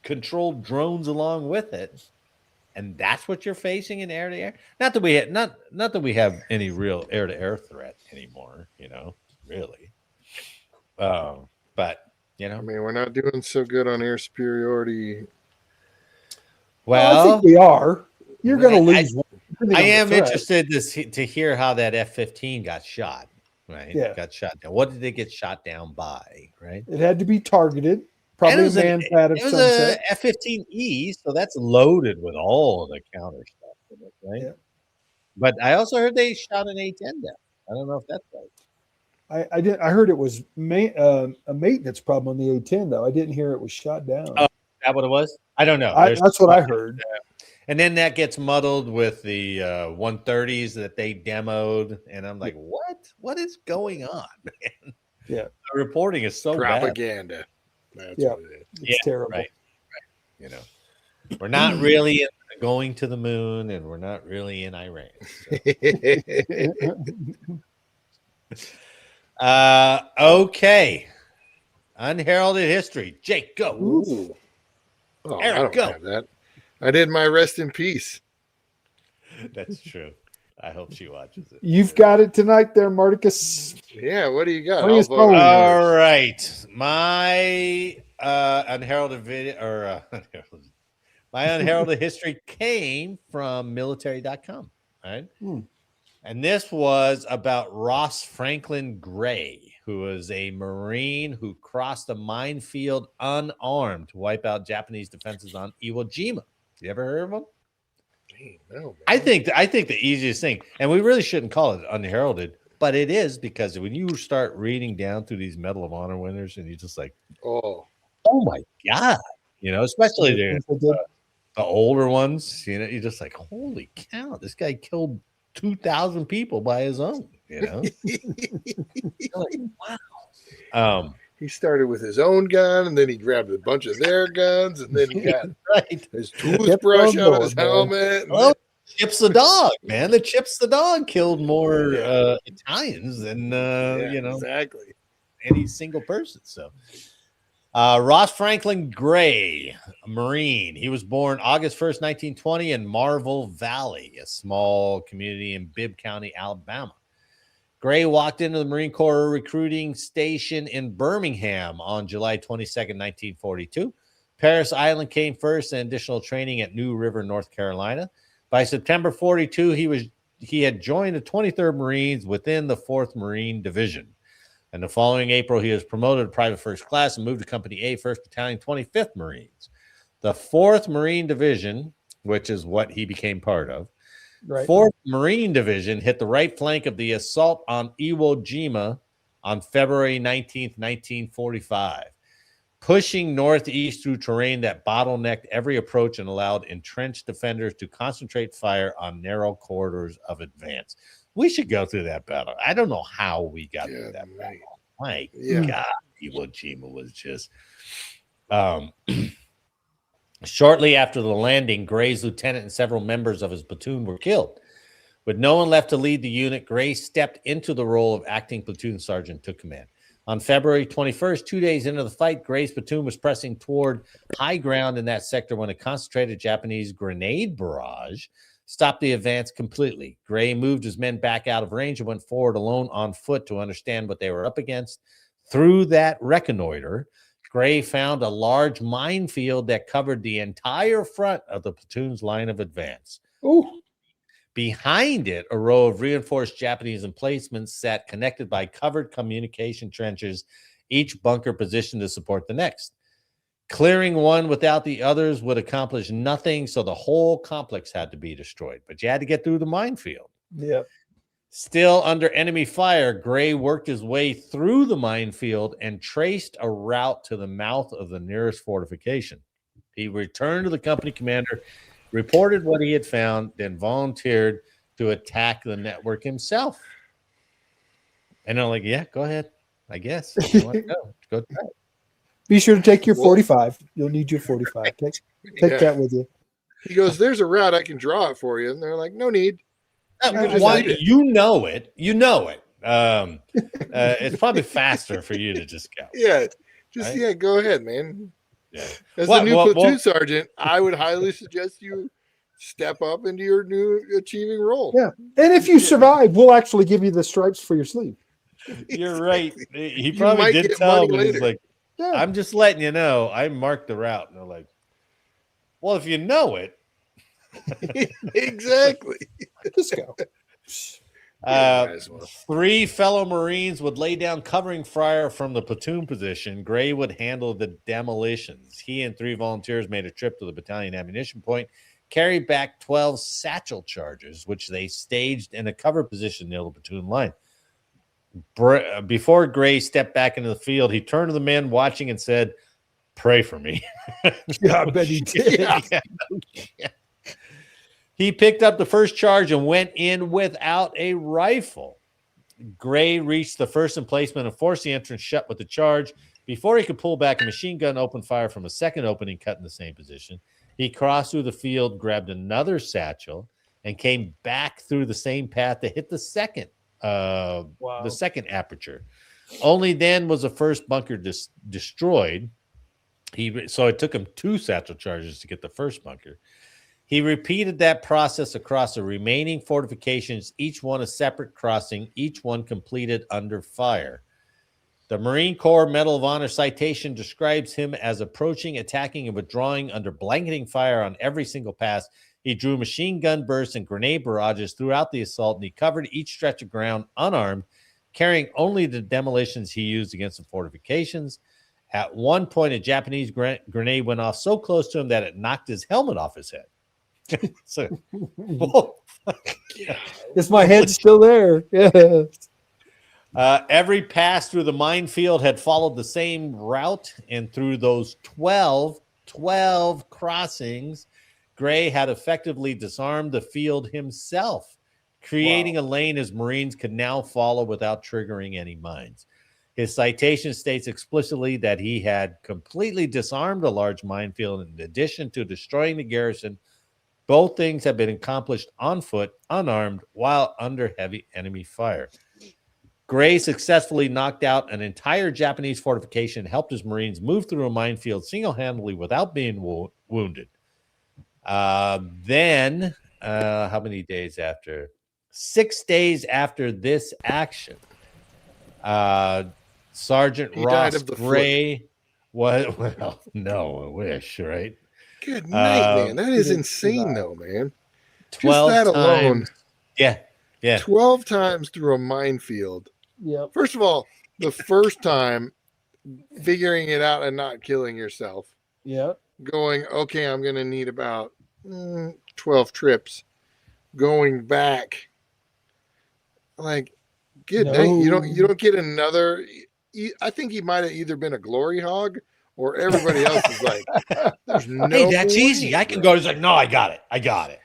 controlled drones along with it. And that's what you're facing in air to air. Not that we have any real air to air threat anymore, really. But I mean, we're not doing so good on air superiority. Well, I think we are. You're going to lose. I am interested to hear how that F-15 got shot. Right? Yeah, got shot down. What did they get shot down by? Right? It had to be targeted. Probably a man-pad of some set. It was a F-15E, so that's loaded with all the counter stuff, right? Yeah. But I also heard they shot an A-10 down. I don't know if that's right. I heard it was a maintenance problem on the A-10, though. I didn't hear it was shot down. Oh, is that what it was? I don't know. That's what I heard. And then that gets muddled with the 130s that they demoed, and I'm like, what? What is going on, man? Yeah, the reporting is so propaganda. Bad. That's what it is. It's terrible. Right. We're not really going to the moon, and we're not really in Iran. So. Okay. Unheralded history. Jake, go. Ooh. Oh, Eric, I don't go. have that. I did my rest in peace. That's true. I hope she watches it. You've got it tonight there, Marticus. Yeah, what do you got? All right. My unheralded video or my unheralded history came from military.com. Right. And this was about Ross Franklin Gray, who was a Marine who crossed a minefield unarmed to wipe out Japanese defenses on Iwo Jima. You ever heard of him? No, I think the easiest thing, and we really shouldn't call it unheralded, but it is, because when you start reading down through these Medal of Honor winners, and you're just like, oh my God, especially the older ones, you're just like, holy cow, this guy killed 2,000 people by his own, You're like, wow. He started with his own gun, and then he grabbed a bunch of their guns, and then he got his toothbrush out of his helmet. Chips the dog, man. The Chips the dog killed more Italians than exactly any single person. So Ross Franklin Gray, a Marine. He was born August 1st, 1920 in Marvel Valley, a small community in Bibb County, Alabama. Gray walked into the Marine Corps recruiting station in Birmingham on July 22nd, 1942. Parris Island came first, and additional training at New River, North Carolina. By September 42, he had joined the 23rd Marines within the 4th Marine Division. And the following April, he was promoted to private first class and moved to Company A, 1st Battalion, 25th Marines. The 4th Marine Division, which is what he became part of, 4th Marine Division hit the right flank of the assault on Iwo Jima on February 19th, 1945, pushing northeast through terrain that bottlenecked every approach and allowed entrenched defenders to concentrate fire on narrow corridors of advance. We should go through that battle. I don't know how we got through that battle. My God, Iwo Jima was just... Shortly after the landing, Gray's lieutenant and several members of his platoon were killed. With no one left to lead the unit, Gray stepped into the role of acting platoon sergeant, took command. On February 21st, 2 days into the fight, Gray's platoon was pressing toward high ground in that sector when a concentrated Japanese grenade barrage stopped the advance completely. Gray moved his men back out of range and went forward alone on foot to understand what they were up against. Through that reconnoiter, Gray found a large minefield that covered the entire front of the platoon's line of advance. Ooh. Behind it, a row of reinforced Japanese emplacements sat connected by covered communication trenches, each bunker positioned to support the next. Clearing one without the others would accomplish nothing, so the whole complex had to be destroyed. But you had to get through the minefield. Yeah. Still under enemy fire, Gray worked his way through the minefield and traced a route to the mouth of the nearest fortification. He returned to the company commander, reported what he had found, then volunteered to attack the network himself. And I'm like, yeah, go ahead. I guess. You want to go try it. Be sure to take your 45. You'll need your 45. Take that with you. He goes, there's a route I can draw it for you. And they're like, no need. You know it. It's probably faster for you to just go. Yeah. Go ahead, man. Yeah. As the new platoon sergeant, I would highly suggest you step up into your new achieving role. Yeah. And if you survive, we'll actually give you the stripes for your sleeve. You're right. He probably did tell me. He's like, I'm just letting you know. I marked the route. And they're like, well, if you know it. Exactly. Just go. 3 fellow Marines would lay down covering fire from the platoon position. Gray would handle the demolitions. He and 3 volunteers made a trip to the battalion ammunition point, carried back 12 satchel charges, which they staged in a cover position near the platoon line. Before Gray stepped back into the field, he turned to the men watching and said, "Pray for me." Yeah, I bet he did. Yeah. He picked up the first charge and went in without a rifle. Gray reached the first emplacement and forced the entrance shut with the charge. Before he could pull back, a machine gun opened fire from a second opening cut in the same position. He crossed through the field, grabbed another satchel, and came back through the same path to hit the second aperture. Only then was the first bunker destroyed. So it took him 2 satchel charges to get the first bunker. He repeated that process across the remaining fortifications, each one a separate crossing, each one completed under fire. The Marine Corps Medal of Honor citation describes him as approaching, attacking, and withdrawing under blanketing fire on every single pass. He drew machine gun bursts and grenade barrages throughout the assault, and he covered each stretch of ground unarmed, carrying only the demolitions he used against the fortifications. At one point, a Japanese grenade went off so close to him that it knocked his helmet off his head. So, is my head still there? Yeah. Every pass through the minefield had followed the same route, and through those 12 crossings, Gray had effectively disarmed the field himself, creating a lane his Marines could now follow without triggering any mines. His citation states explicitly that he had completely disarmed a large minefield in addition to destroying the garrison. Both things have been accomplished on foot, unarmed, while under heavy enemy fire. Gray successfully knocked out an entire Japanese fortification and helped his Marines move through a minefield single-handedly without being wounded. Then, how many days after? 6 days after this action, Sergeant Ross Gray was, well, no, I wish, right? Good night, man. That is insane, though, man. 12 Just that alone. Yeah. 12 times through a minefield. Yeah. First of all, the first time figuring it out and not killing yourself. Yeah. Going, okay, I'm going to need about 12 trips. Going back, like, good night. You don't get another. I think he might have either been a glory hog or everybody else is like, there's no hey, that's way, easy. I can go. He's like, no, I got it. I got it.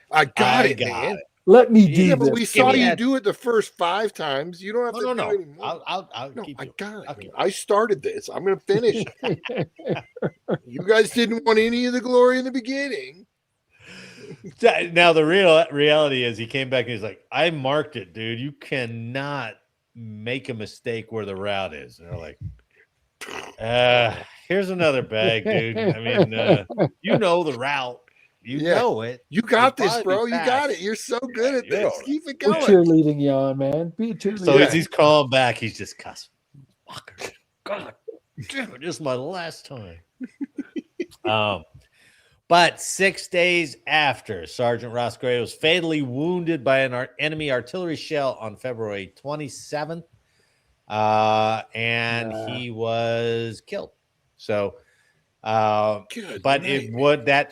Let me do this. But we saw you do it the first 5 times. You don't have to do it anymore. I'll keep I you. got it. I started this. I'm going to finish. You guys didn't want any of the glory in the beginning. Now, the reality is he came back and he's like, I marked it, dude. You cannot make a mistake where the route is. And they're like, here's another bag, dude. I mean, you know the route. You know it. You got this, bro. You got it. You're so good at this. Keep it going. We're cheerleading you on, man. Be a cheerleader. So as he's calling back, he's just cussing. Fucker. God damn it. This is my last time. But 6 days after, Sergeant Ross Gray was fatally wounded by an enemy artillery shell on February 27th. And he was killed. So, that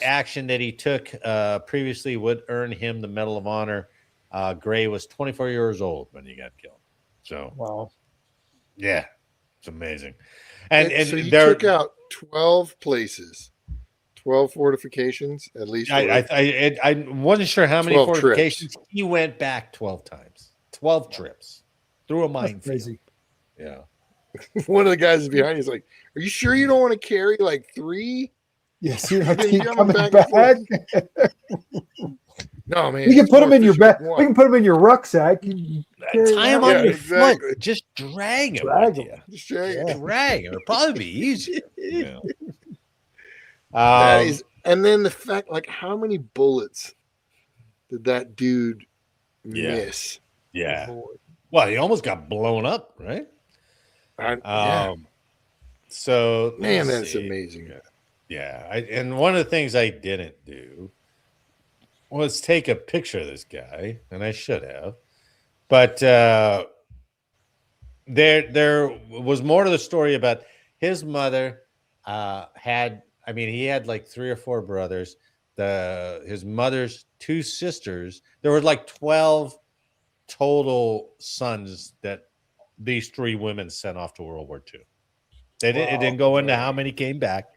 action that he took previously would earn him the Medal of Honor. Gray was 24 years old when he got killed. So, wow. Yeah, it's amazing. And so he took out 12 places, 12 fortifications at least. I wasn't sure how many fortifications. Trips. He went back 12 times, 12 trips through a minefield. Crazy. Yeah. One of the guys behind you is like, "Are you sure you don't want to carry like 3?" Yes, you're not keep coming back. No, man. We can put them in your back. We can put them in your rucksack. You tie them on your foot. Just drag them. Just drag them. Drag them. It'll probably be easier. Yeah. That is, and then the fact, like, how many bullets did that dude miss? Yeah. Well, he almost got blown up, right? So, man, that's amazing. Yeah. And one of the things I didn't do was take a picture of this guy, and I should have. But there was more to the story about his mother. He had like 3 or 4 brothers. His mother's 2 sisters. There were like 12 total sons that these 3 women sent off to World War II. It didn't go into how many came back.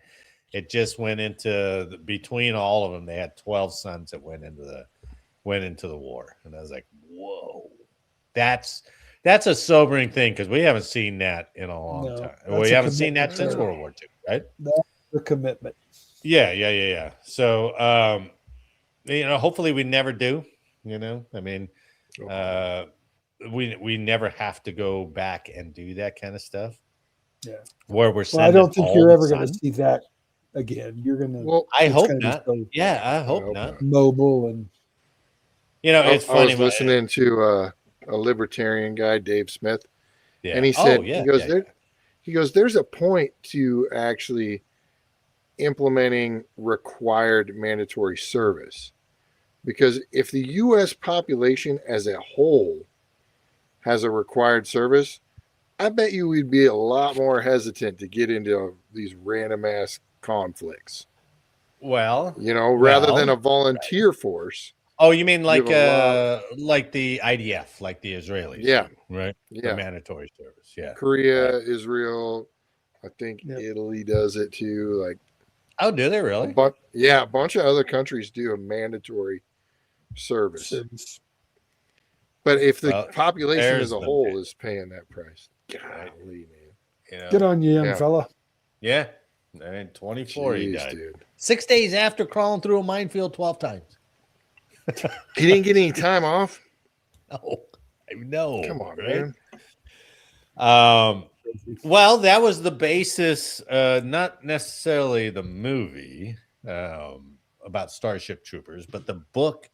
It just went into between all of them. They had 12 sons that went into the war, and I was like, "Whoa, that's a sobering thing," because we haven't seen that in a long time. We haven't seen that since World War II, right? That's the commitment. Yeah. So, hopefully we never do. I mean, we never have to go back and do that kind of stuff. Yeah, where we're. I don't think you're ever going to see that again. You're going to. Well, I hope not. Yeah, I hope not. Mobile and. It's funny. I was listening to a libertarian guy, Dave Smith, and he said, he goes, there's a point to actually implementing required mandatory service, because if the U.S. population as a whole has a required service, I bet you we'd be a lot more hesitant to get into these random ass conflicts. Well, rather than a volunteer force. Oh, you mean like the IDF, like the Israelis? Yeah. Right? Yeah. The mandatory service. Yeah. Korea, Israel, I think Italy does it too. Like, oh, do they really? But a bunch of other countries do a mandatory service. But if the population as a whole is paying that price, golly, man. Good on you, young fella. Yeah. And 24, he died. Dude. 6 days after crawling through a minefield 12 times. He didn't get any time off? No. Come on, right? man. Well, that was the basis, not necessarily the movie about Starship Troopers, but the book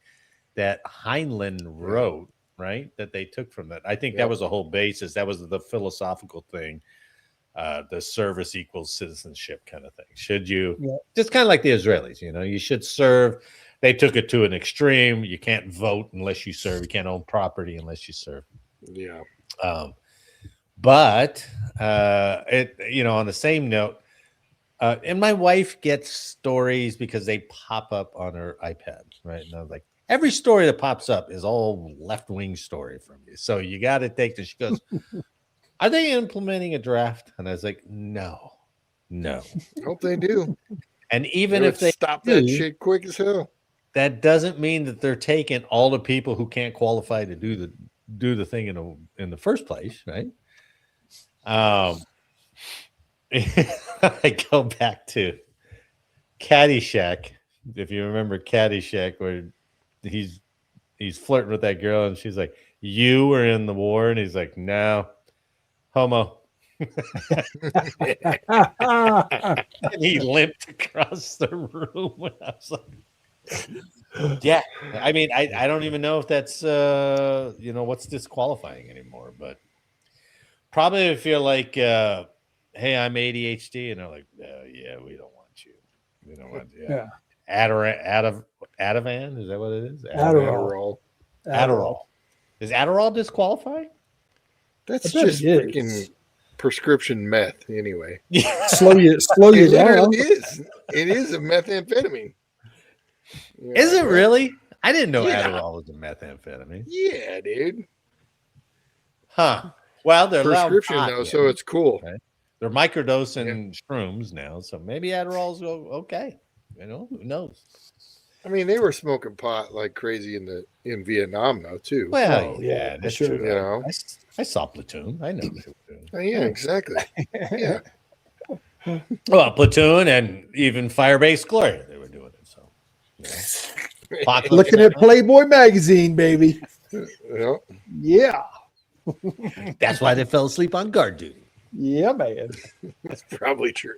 that Heinlein wrote, right? That they took from that. I think that was the whole basis. That was the philosophical thing. The service equals citizenship kind of thing. Should you, just kind of like the Israelis, you should serve. They took it to an extreme. You can't vote unless you serve. You can't own property unless you serve. Yeah. But on the same note, and my wife gets stories because they pop up on her iPad, right? And I was like, every story that pops up is all left-wing story from you. So you got to take this. She goes, are they implementing a draft? And I was like, no. Hope they do. And even if they stop that shit quick as hell, that doesn't mean that they're taking all the people who can't qualify to do the thing in the first place, right? I go back to Caddyshack. If you remember Caddyshack, where he's flirting with that girl, and she's like, "You were in the war," and he's like, "No, homo." And he limped across the room. And I was like, yeah, I mean, I don't even know if that's what's disqualifying anymore, but probably if you're like, hey, I'm ADHD, and they're like, yeah, we don't want you. We don't want you. Yeah. Ativan, is that what it is? Adderall. Is Adderall disqualifying? That's just freaking prescription meth, anyway. slow you down. It is a methamphetamine. Is it really? I didn't know Yeah. Adderall was a methamphetamine. Yeah, dude. Huh. Well, they're allowed Prescription pot though, now. so it's cool. Okay. They're microdosing shrooms now, so maybe Adderall's okay. You know, who knows? I mean, they were smoking pot like crazy in Vietnam though too. Well, Oh, yeah, yeah, that's sure. true. You know? I saw Platoon. I know Platoon. Yeah, exactly. Yeah. Well, Platoon and even Firebase Glory, they were doing it. So, you know. Apocalypse Looking at Now, Playboy magazine, baby. Yeah. Yeah. that's why they fell asleep on guard duty. Yeah, man. That's probably true.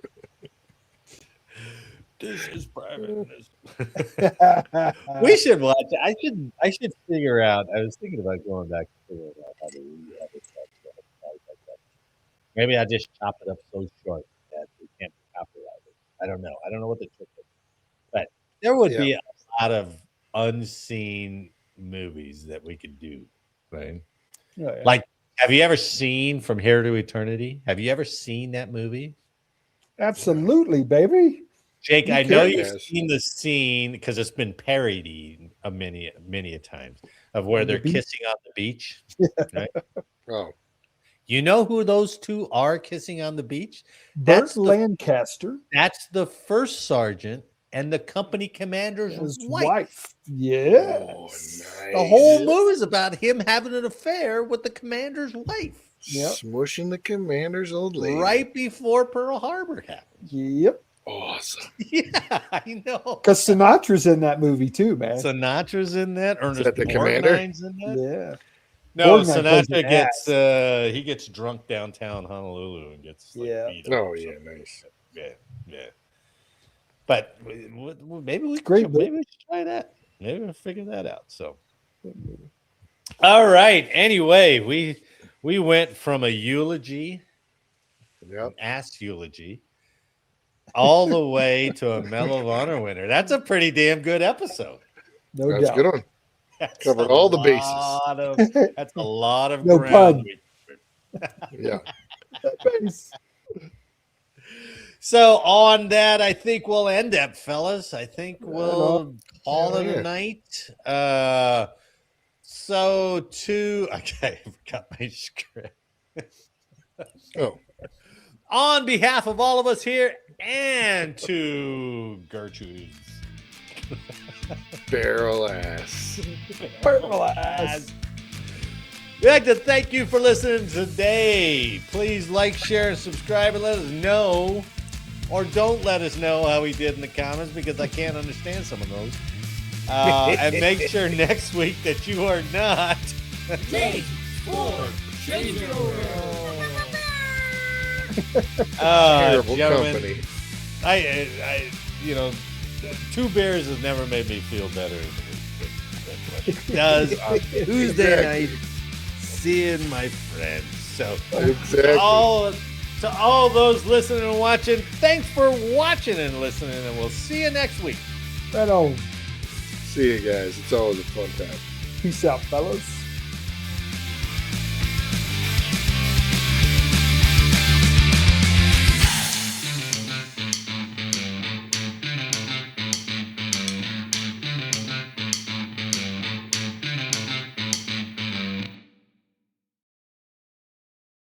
This is private. We should watch it. I should figure out. I was thinking about going back and figuring out how to re-edit that. Maybe I just chop it up so short that we can't be copyrighted. I don't know. I don't know what the trick is. But there would be a lot of unseen movies that we could do, right? Oh, yeah. Like, have you ever seen From Here to Eternity? Have you ever seen that movie? Absolutely, baby. Jake, I know can't you've guess. seen the scene because it's been parodied many a times of where On the they're beach? kissing on the beach. Right? Oh, You know who those two are kissing on the beach? Burt Lancaster, That's the first sergeant and the company commander's his wife. wife. Yeah. oh, nice. The whole movie is about him having an affair with the commander's wife Yep. Smushing the commander's old lady. right before Pearl Harbor happened. Yep. Awesome. Yeah, I know. Because Sinatra's in that movie too, man. Sinatra's in that. Ernest that the commander? Borgnine's in that. Yeah. No, Borgnine plays Sinatra an gets ass. he gets drunk downtown Honolulu and gets like, Yeah. beat up. Oh or yeah, something. nice. Yeah. But maybe we Great should, maybe we should try that. Maybe we'll figure that out. So, all right. Anyway, we went from a eulogy, Yep. an ass eulogy, all the way to a Medal of Honor winner. That's a pretty damn good episode. No That's a doubt. good one. That's Covered a all the bases. lot that's a lot of No ground. pun. Yeah. Base. So on that, I think we'll end up, fellas. I think we'll call it Yeah. a night. So okay, I forgot my script. Oh, On behalf of all of us here and to Gertrude's barrel ass. Purple ass. we'd like to thank you for listening today. Please like, share, and subscribe, and let us know, or don't let us know how we did in the comments because I can't understand some of those. And make sure next week that you are not. Terrible gentlemen, company. I, you know, 2 beers has never made me feel better than it does on Tuesday night, seeing my friends. So, Exactly. to all those listening and watching, thanks for watching and listening, and we'll see you next week. Right on. See you guys. It's always a fun time. Peace out, fellas.